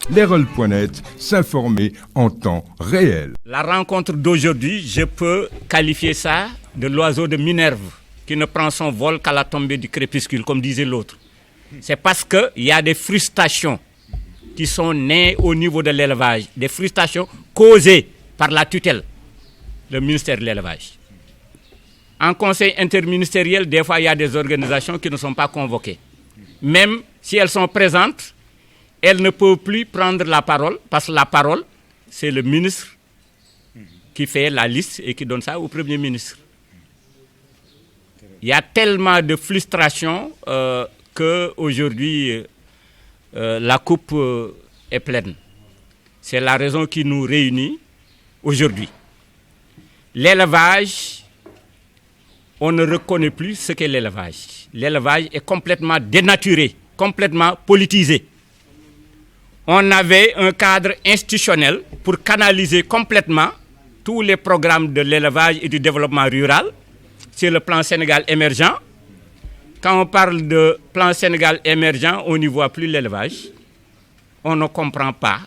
L'Herald.net, s'informer en temps réel. La rencontre d'aujourd'hui, je peux qualifier ça de l'oiseau de Minerve qui ne prend son vol qu'à la tombée du crépuscule, comme disait l'autre. C'est parce qu'il y a des frustrations qui sont nées au niveau de l'élevage, des frustrations causées par la tutelle, le ministère de l'élevage. En conseil interministériel, des fois, il y a des organisations qui ne sont pas convoquées. Même si elles sont présentes, elles ne peuvent plus prendre la parole, parce que la parole, c'est le ministre qui fait la liste et qui donne ça au Premier ministre. Il y a tellement de frustration qu'aujourd'hui, la coupe est pleine. C'est la raison qui nous réunit aujourd'hui. L'élevage, on ne reconnaît plus ce qu'est l'élevage. L'élevage est complètement dénaturé, complètement politisé. On avait un cadre institutionnel pour canaliser complètement tous les programmes de l'élevage et du développement rural. C'est le plan Sénégal émergent. Quand on parle de plan Sénégal émergent, on n'y voit plus l'élevage. On ne comprend pas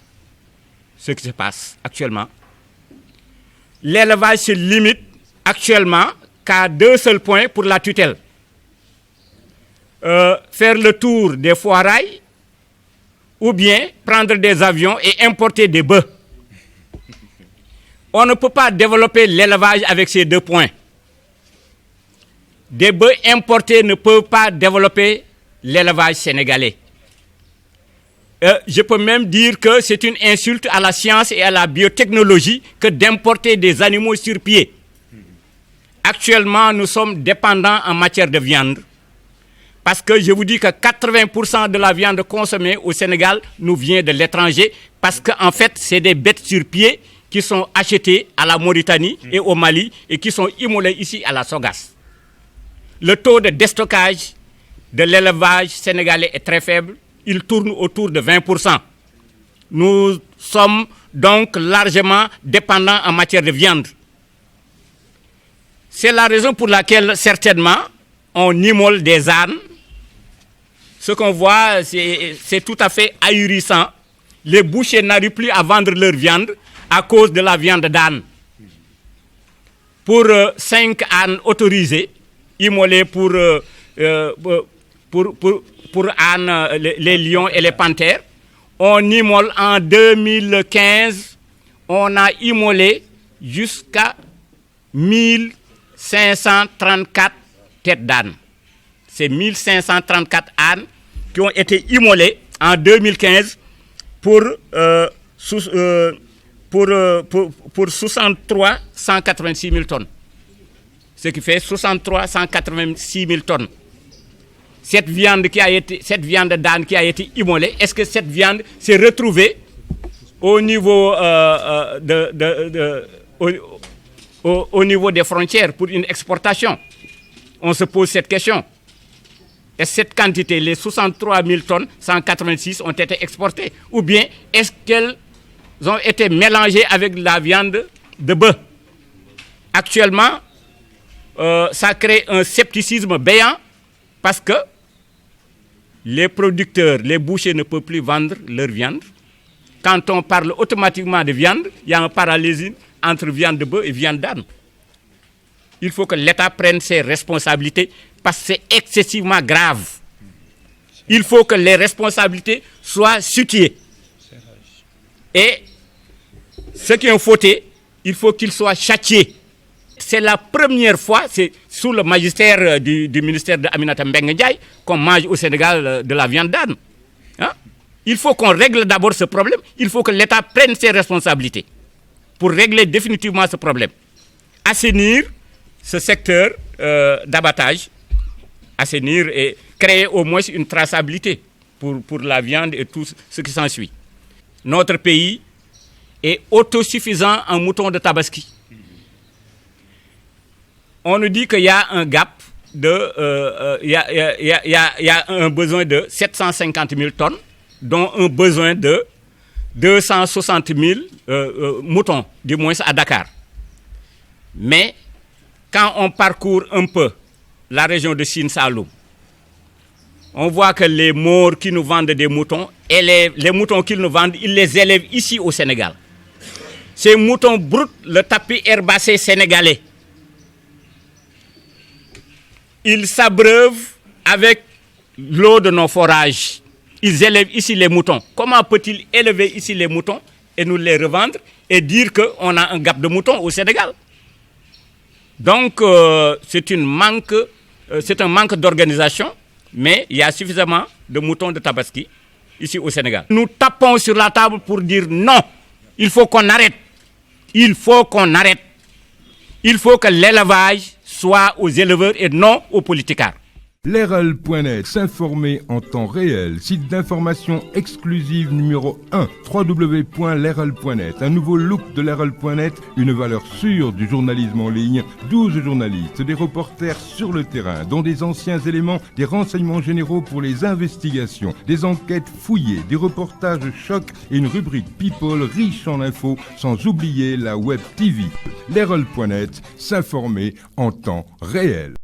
ce qui se passe actuellement. L'élevage se limite actuellement qu'à 2 seuls points pour la tutelle. Faire le tour des foirailles ou bien prendre des avions et importer des bœufs. On ne peut pas développer l'élevage avec ces 2 points. Des bœufs importés ne peuvent pas développer l'élevage sénégalais. Je peux même dire que c'est une insulte à la science et à la biotechnologie que d'importer des animaux sur pied. Actuellement, nous sommes dépendants en matière de viande. Parce que je vous dis que 80% de la viande consommée au Sénégal nous vient de l'étranger. Parce qu'en fait, c'est des bêtes sur pied qui sont achetées à la Mauritanie et au Mali et qui sont immolées ici à la Sogas. Le taux de déstockage de l'élevage sénégalais est très faible. Il tourne autour de 20%. Nous sommes donc largement dépendants en matière de viande. C'est la raison pour laquelle, certainement, on immole des ânes. Ce qu'on voit, c'est tout à fait ahurissant. Les bouchers n'arrivent plus à vendre leur viande à cause de la viande d'âne. Pour 5 ânes autorisés, immolés pour ânes, les lions et les panthères, on immole en 2015, on a immolé jusqu'à 1534 têtes d'âne. C'est 1534 ânes qui ont été immolés en 2015 pour 63 186 000 tonnes. Ce qui fait 63 186 000 tonnes. Cette viande d'âne qui a été immolée, est-ce que cette viande s'est retrouvée au niveau, au niveau des frontières pour une exportation? On se pose cette question. Et cette quantité, les 63 000 tonnes, 186 ont été exportées? Ou bien est-ce qu'elles ont été mélangées avec la viande de bœuf? Actuellement, ça crée un scepticisme béant parce que les producteurs, les bouchers ne peuvent plus vendre leur viande. Quand on parle automatiquement de viande, il y a un parallélisme entre viande de bœuf et viande d'âne. Il faut que l'État prenne ses responsabilités parce que c'est excessivement grave. Il faut que les responsabilités soient situées. Et ceux qui ont fauté, il faut qu'ils soient châtiés. C'est la première fois, c'est sous le magistère du ministère de Aminata Mbengue Ndiaye qu'on mange au Sénégal de la viande d'âne. Hein? Il faut qu'on règle d'abord ce problème. Il faut que l'État prenne ses responsabilités pour régler définitivement ce problème. Assainir ce secteur d'abattage, assainir et créer au moins une traçabilité pour la viande et tout ce qui s'ensuit. Notre pays est autosuffisant en moutons de Tabaski. On nous dit qu'il y a un gap de, il y a un besoin de 750 000 tonnes, dont un besoin de 260 000 moutons, du moins à Dakar. Mais quand on parcourt un peu la région de Sine Saloum, on voit que les Maures qui nous vendent des moutons, les moutons qu'ils nous vendent, ils les élèvent ici au Sénégal. Ces moutons bruts, le tapis herbacé sénégalais, ils s'abreuvent avec l'eau de nos forages. Ils élèvent ici les moutons. Comment peut-il élever ici les moutons et nous les revendre et dire qu'on a un gap de moutons au Sénégal? Donc, c'est un manque d'organisation, mais il y a suffisamment de moutons de Tabaski ici au Sénégal. Nous tapons sur la table pour dire non, il faut qu'on arrête. Il faut qu'on arrête. Il faut que l'élevage soit aux éleveurs et non aux politicards. Leral.net, s'informer en temps réel. Site d'information exclusive numéro 1, www.leral.net. Un nouveau look de Leral.net, une valeur sûre du journalisme en ligne. 12 journalistes, des reporters sur le terrain, dont des anciens éléments, des renseignements généraux pour les investigations, des enquêtes fouillées, des reportages chocs et une rubrique People riche en infos, sans oublier la Web TV. Leral.net, s'informer en temps réel.